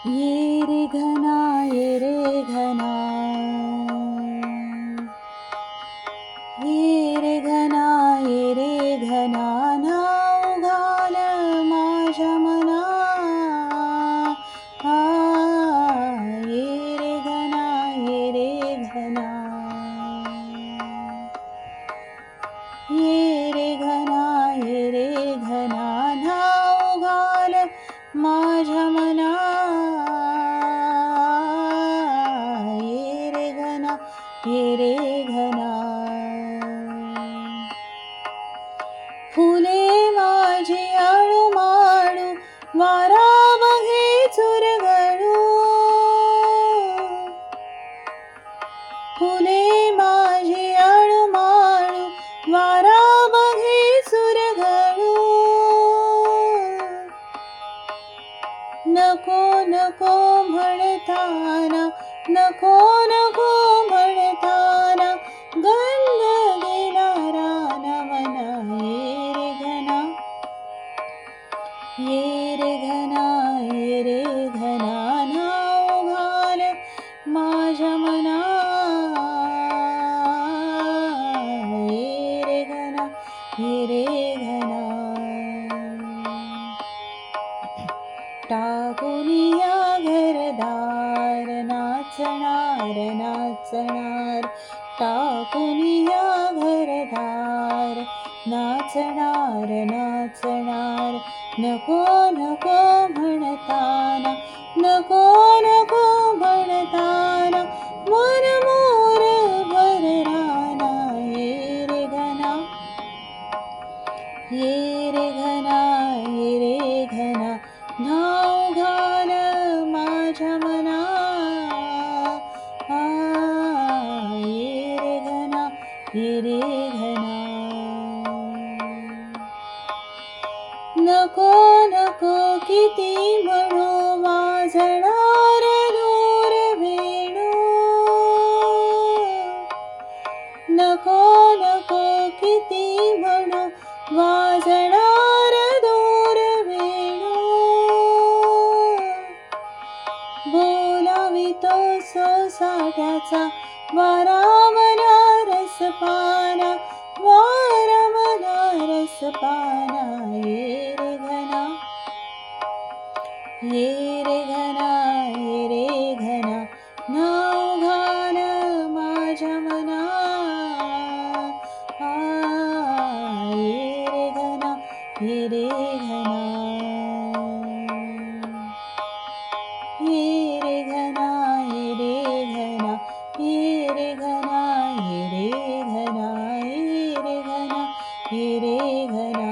ये रे घना ये रे घना, ये रे घना ये रे घना, नाव घाल माझ्या मना. ये रे घना ये रे घना, ये रे घना ये रे घना, नाव घाल माझ्या मना. ये रे घना ये रे घना, फुले माझी आळूमाळू, वारा बघे चुरगळू. फुले माझी आळूमाळू, वारा बघे चुरगळू. नको नको म्हणताना, नको नको म्हणताना, गंध गेला रानवना. ये रे घना ये रे घना ये रे घना, नाव घाल माझ्या मना. ये रे घना ये रे घना, टाकुनिया घरदार, नाचणार नाचणार. टाकुनिया घरदार, नाचणार नाचणार. नको नको म्हणताना, नको नको म्हणताना, मन मोर भरराना. ये रे घना ये रे घना ये रे घना, नाव घाल माझ्या मना. ये रे घना ये रे घना, नको नको किती म्हणू, वाजणार दूर वेणू. नको नको किती म्हणू, वाजणार दूर वेणू. बोलावितो सोसाट्याचा वारा मला रसपाना, वारा मला रसपाना. ये रे घना ये रे घना ये रे घना, नाव घाल माझ्या मना. ये रे घना ये रे घना, ये रे घना ये रे घना, ये रे घना ये रे घना, ये रे घना ये रे घना.